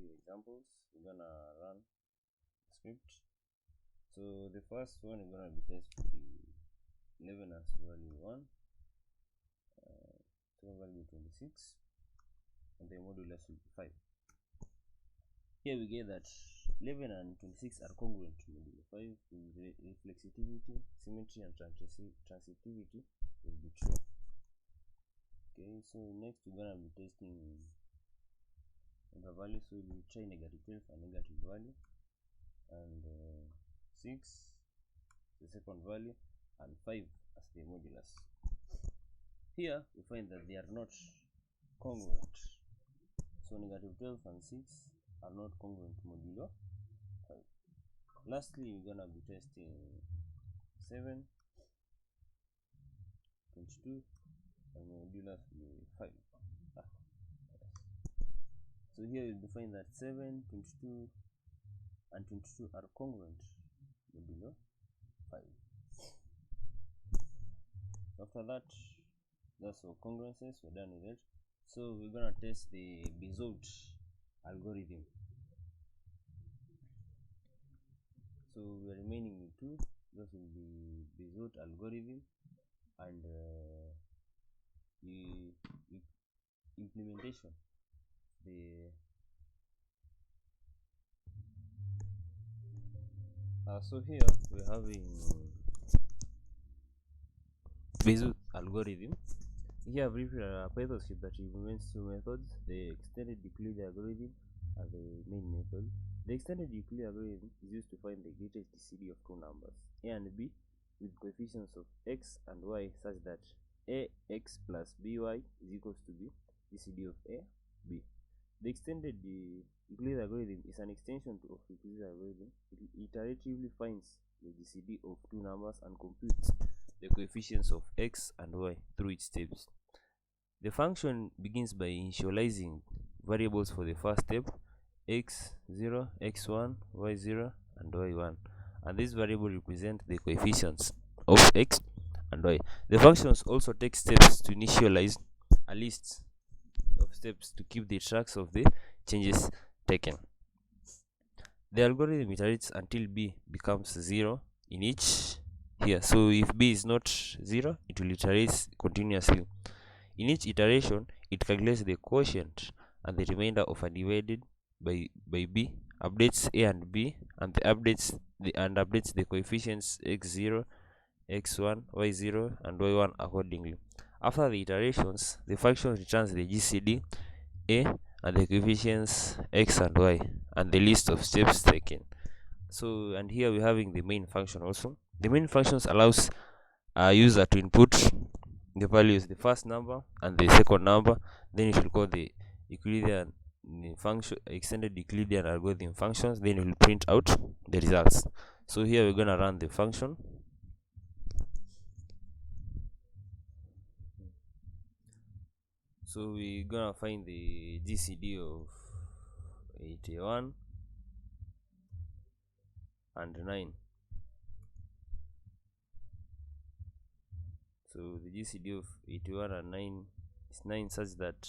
few examples. We're gonna run the script. So the first one is gonna be test the 11 as value 1, 2 value 26, and the modulus will be 5. Here we get that 11 and 26 are congruent to modulo 5 with reflexivity, symmetry, and transitivity will be true. Okay, so next we're gonna be testing the value. So we'll try negative 12 and negative value, and 6 the second value, and 5 as the modulus. Here we find that they are not congruent. So negative 12 and 6 are not congruent modulo 5. Lastly, we're gonna be testing 7, 22, and modulus will be 5. Yes. So here we'll find that 7, 22, and 22 are congruent modulo 5. After that, that's all congruences. We're done with it. So we're gonna test the Bezout algorithm. So we are remaining with 2. That will be Bezout algorithm and the implementation. So here we're having Bezout algorithm. Here briefly a Python script that implements two methods: the extended Euclidean algorithm and the main method. The extended Euclidean algorithm is used to find the greatest GCD of two numbers, a and b, with coefficients of x and y such that ax plus by is equals to b, GCD of a, b. The extended Euclidean algorithm is an extension of Euclidean algorithm. It iteratively finds the GCD of two numbers and computes the coefficients of x and y through its steps. The function begins by initializing variables for the first step: x0, x1, y0, and y1, and these variables represent the coefficients of x and y. The functions also take steps to initialize a list of steps to keep the tracks of the changes taken. The algorithm iterates until b becomes 0 in each here. So if b is not 0, it will iterate continuously. In each iteration, it calculates the quotient and the remainder of a divided by b, updates a and b, and updates the coefficients x0, x1, y0, and y1 accordingly. After the iterations, the function returns the GCD a and the coefficients x and y and the list of steps taken. So, and here we're having the main function also. The main functions allows a user to input the values, the first number and the second number. Then it will call the Euclidean function, extended Euclidean algorithm functions. Then it will print out the results. So here we're gonna run the function. So we're gonna find the GCD of 81 and 9. So the GCD of 81 and 9 is 9 such that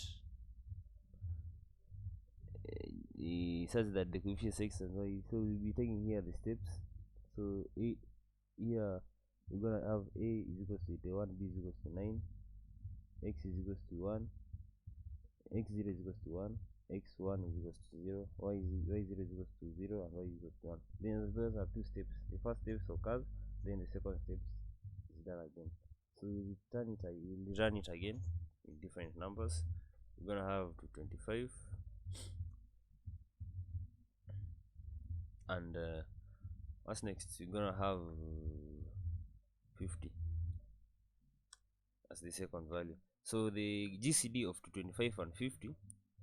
the coefficients x and y. So we'll be taking here the steps. So here we're gonna have a is equals to 81, b is equals to 9, x is equals to 1, x0 is equals to 1, x1 is equals to 0, y0 is equals to 0, and y is equals to 1. Then those are two steps. The first step occurs, then the second step is done again. So we'll run it again with different numbers. We're gonna have 225 and what's next? We're gonna have 50 as the second value. So the GCD of 225 and 50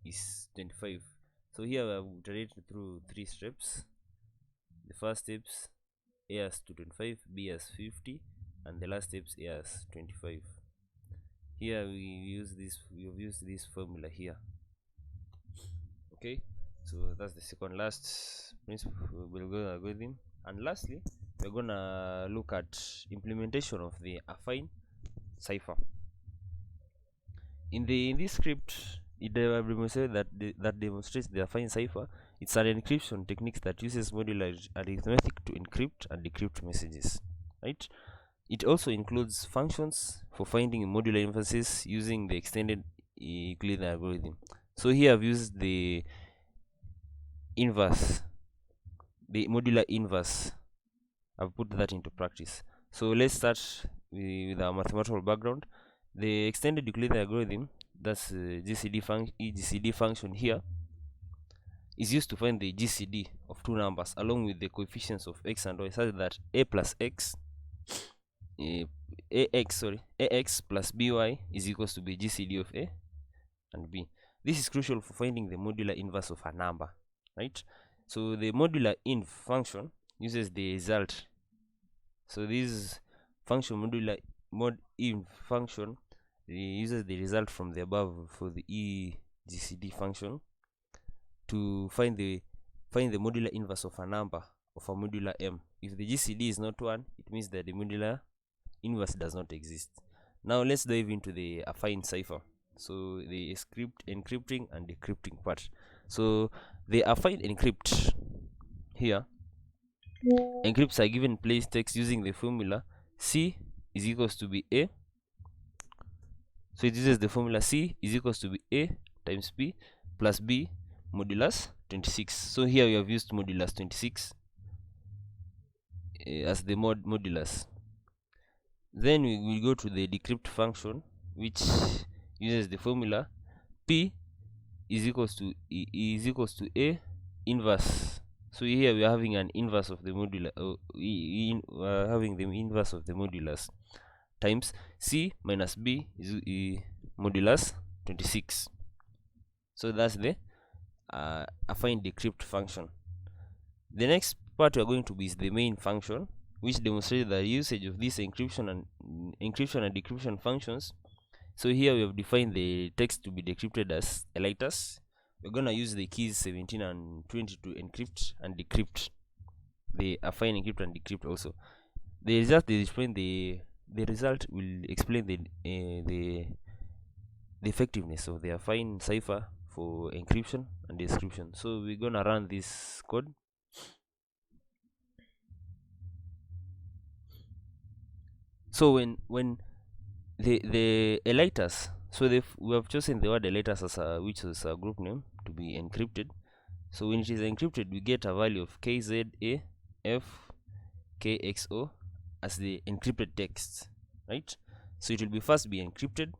is 25. So here we have iterated through 3 steps. The first steps a as 225, b as 50, and the last steps a as 25. Here we have used this formula here. Okay, so that's the second last principle we'll go algorithm. And lastly, we're gonna look at implementation of the affine cipher. In this script, demonstrated that demonstrates the affine cipher. It's an encryption technique that uses modular arithmetic to encrypt and decrypt messages, right? It also includes functions for finding modular inverses using the extended Euclidean algorithm. So here I've used the inverse, the modular inverse. I've put that into practice. So let's start with our mathematical background. The extended Euclidean algorithm, that's EGCD function here, is used to find the GCD of two numbers along with the coefficients of x and y, such that a plus x ax plus by is equals to be GCD of a and b. This is crucial for finding the modular inverse of a number, right? So the modular inv function uses the result. So this function modular mod inv function uses the result from the above for the EGCD function to find the modular inverse of a number of a modular m. If the GCD is not 1, it means that the modular inverse does not exist. Now let's dive into the affine cipher. So the encrypting and decrypting part. So the affine encrypt here encrypts a given plain text using the formula C is equals to be A. So it uses the formula C is equals to be A times B plus B modulus 26. So here we have used modulus 26 as the modulus. Then we will go to the decrypt function, which uses the formula P is equals to A inverse. So here we are having an inverse of the modular, having the inverse of the modulus times C minus B is modulus 26. So that's the affine decrypt function. The next part we are going to be is the main function, which demonstrates the usage of this encryption and decryption functions. So here we have defined the text to be decrypted as eliters. We're gonna use the keys 17 and 20 to encrypt and decrypt the affine encrypt and decrypt also. The result is explain the result will explain the effectiveness of the affine cipher for encryption and decryption. So we're gonna run this code. So when the eliters, so we have chosen the word eliters as which is a group name to be encrypted. So when it is encrypted, we get a value of KZAFKXO as the encrypted text, right? So it will be first be encrypted.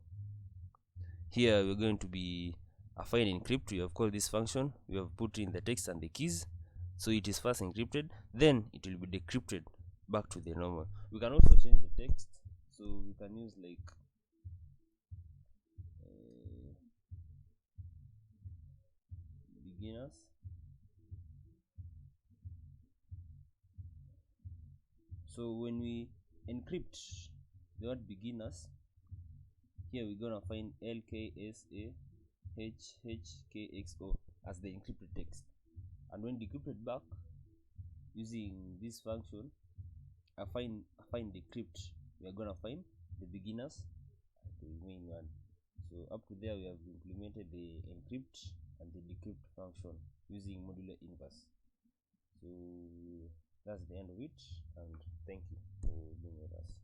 Here we're going to be affine encrypt. We have called this function. We have put in the text and the keys. So it is first encrypted, then it will be decrypted back to the normal. We can also change the text, so we can use like beginners. So when we encrypt the word beginners, here we're gonna find LKSAHHKXO as the encrypted text, and when decrypted back using this function affine decrypt, we are gonna find the beginners and the main one. So up to there we have implemented the encrypt and the decrypt function using modular inverse. So that's the end of it, and thank you for being with us.